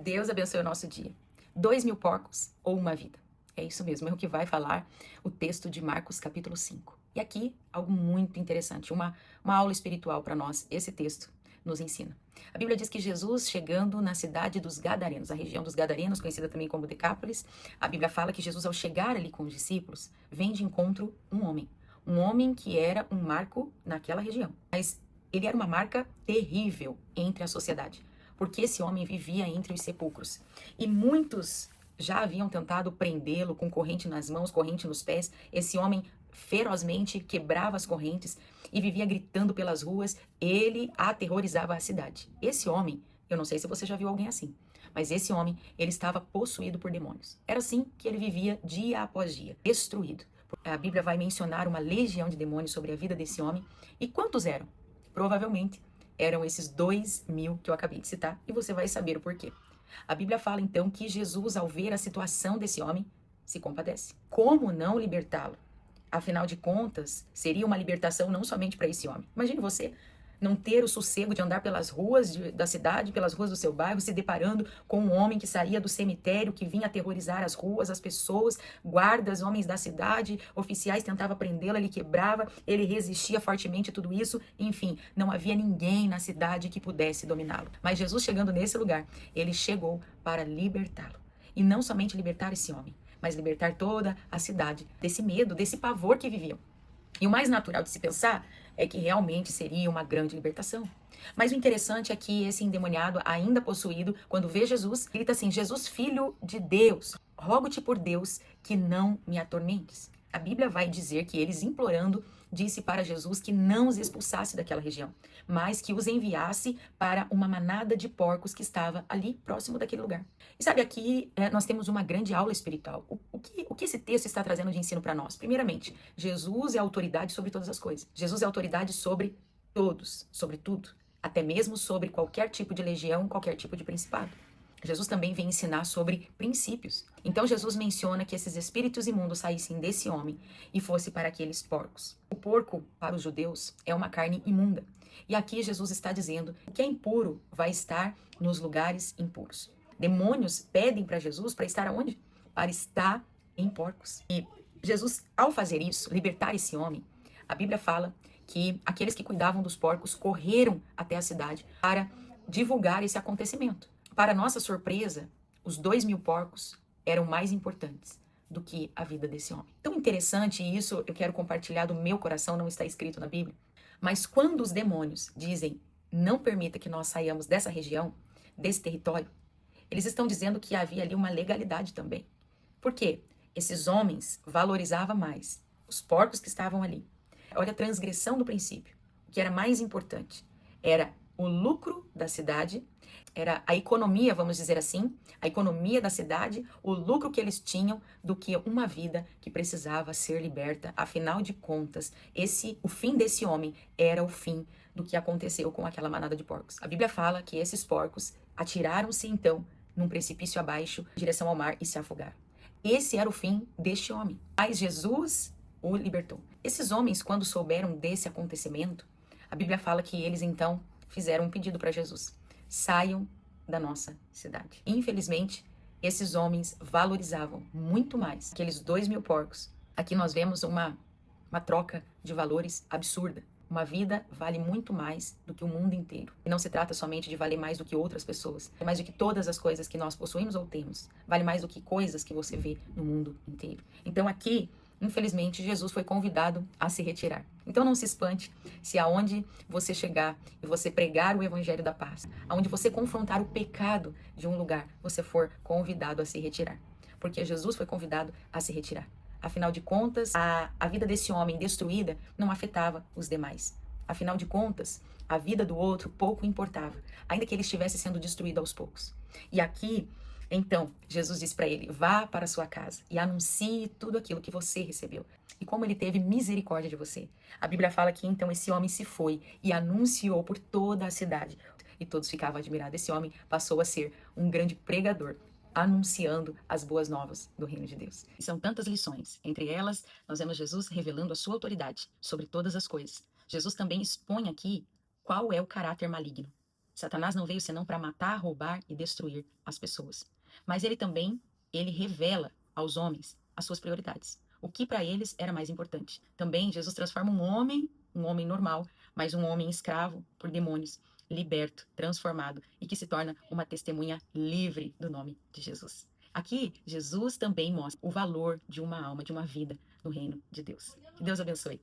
Deus abençoe o nosso dia. 2.000 porcos ou uma vida? É isso mesmo, é o que vai falar o texto de Marcos capítulo 5. E aqui, algo muito interessante, uma aula espiritual para nós, esse texto nos ensina. A Bíblia diz que Jesus, chegando na cidade dos Gadarenos, a região dos Gadarenos, conhecida também como Decápolis, a Bíblia fala que Jesus, ao chegar ali com os discípulos, vem de encontro um homem que era um marco naquela região. Mas ele era uma marca terrível entre a sociedade, porque esse homem vivia entre os sepulcros. E muitos já haviam tentado prendê-lo com corrente nas mãos, corrente nos pés. Esse homem ferozmente quebrava as correntes e vivia gritando pelas ruas. Ele aterrorizava a cidade. Esse homem, eu não sei se você já viu alguém assim, mas esse homem, ele estava possuído por demônios. Era assim que ele vivia dia após dia, destruído. A Bíblia vai mencionar uma legião de demônios sobre a vida desse homem. E quantos eram? Provavelmente eram esses 2.000 que eu acabei de citar, e você vai saber o porquê. A Bíblia fala então que Jesus, ao ver a situação desse homem, se compadece. Como não libertá-lo? Afinal de contas, seria uma libertação não somente para esse homem. Imagine você não ter o sossego de andar pelas ruas da cidade, pelas ruas do seu bairro, se deparando com um homem que saía do cemitério, que vinha aterrorizar as ruas, as pessoas, guardas, homens da cidade, oficiais tentavam prendê-lo, ele quebrava, ele resistia fortemente a tudo isso. Enfim, não havia ninguém na cidade que pudesse dominá-lo. Mas Jesus, chegando nesse lugar, ele chegou para libertá-lo. E não somente libertar esse homem, mas libertar toda a cidade desse medo, desse pavor que viviam. E o mais natural de se pensar é que realmente seria uma grande libertação. Mas o interessante é que esse endemoniado, ainda possuído, quando vê Jesus, grita assim: Jesus, filho de Deus, rogo-te por Deus que não me atormentes. A Bíblia vai dizer que eles, implorando, disse para Jesus que não os expulsasse daquela região, mas que os enviasse para uma manada de porcos que estava ali próximo daquele lugar. E sabe, aqui nós temos uma grande aula espiritual. O que esse texto está trazendo de ensino para nós? Primeiramente, Jesus é autoridade sobre todas as coisas. Jesus é autoridade sobre todos, sobre tudo, até mesmo sobre qualquer tipo de legião, qualquer tipo de principado. Jesus também vem ensinar sobre princípios. Então Jesus menciona que esses espíritos imundos saíssem desse homem e fosse para aqueles porcos. O porco, para os judeus, é uma carne imunda. E aqui Jesus está dizendo que o que é impuro vai estar nos lugares impuros. Demônios pedem para Jesus para estar aonde? Para estar em porcos. E Jesus, ao fazer isso, libertar esse homem, a Bíblia fala que aqueles que cuidavam dos porcos correram até a cidade para divulgar esse acontecimento. Para nossa surpresa, os 2.000 porcos eram mais importantes do que a vida desse homem. Tão interessante isso, eu quero compartilhar do meu coração, não está escrito na Bíblia. Mas quando os demônios dizem, não permita que nós saiamos dessa região, desse território, eles estão dizendo que havia ali uma legalidade também. Por quê? Esses homens valorizavam mais os porcos que estavam ali. Olha a transgressão do princípio. O que era mais importante era o lucro da cidade, era a economia, vamos dizer assim, a economia da cidade, o lucro que eles tinham, do que uma vida que precisava ser liberta. Afinal de contas, o fim desse homem era o fim do que aconteceu com aquela manada de porcos. A Bíblia fala que esses porcos atiraram-se então num precipício abaixo, em direção ao mar, e se afogaram. Esse era o fim deste homem. Mas Jesus o libertou. Esses homens, quando souberam desse acontecimento, a Bíblia fala que eles então fizeram um pedido para Jesus: saiam da nossa cidade. Infelizmente, esses homens valorizavam muito mais aqueles 2.000 porcos. Aqui nós vemos uma troca de valores absurda. Uma vida vale muito mais do que o mundo inteiro. E não se trata somente de valer mais do que outras pessoas, é mais do que todas as coisas que nós possuímos ou temos. Vale mais do que coisas que você vê no mundo inteiro. Então aqui, infelizmente, Jesus foi convidado a se retirar. Então não se espante se aonde você chegar e você pregar o evangelho da paz, aonde você confrontar o pecado de um lugar, você for convidado a se retirar. Porque Jesus foi convidado a se retirar. Afinal de contas, a vida desse homem destruída não afetava os demais. Afinal de contas, a vida do outro pouco importava, ainda que ele estivesse sendo destruído aos poucos. E aqui, então, Jesus diz para ele: vá para a sua casa e anuncie tudo aquilo que você recebeu. E como ele teve misericórdia de você. A Bíblia fala que então esse homem se foi e anunciou por toda a cidade. E todos ficavam admirados. Esse homem passou a ser um grande pregador, anunciando as boas novas do reino de Deus. E são tantas lições. Entre elas, nós vemos Jesus revelando a sua autoridade sobre todas as coisas. Jesus também expõe aqui qual é o caráter maligno. Satanás não veio senão para matar, roubar e destruir as pessoas. Mas ele revela aos homens as suas prioridades. O que para eles era mais importante. Também Jesus transforma um homem normal, mas um homem escravo por demônios, liberto, transformado e que se torna uma testemunha livre do nome de Jesus. Aqui, Jesus também mostra o valor de uma alma, de uma vida no reino de Deus. Que Deus abençoe.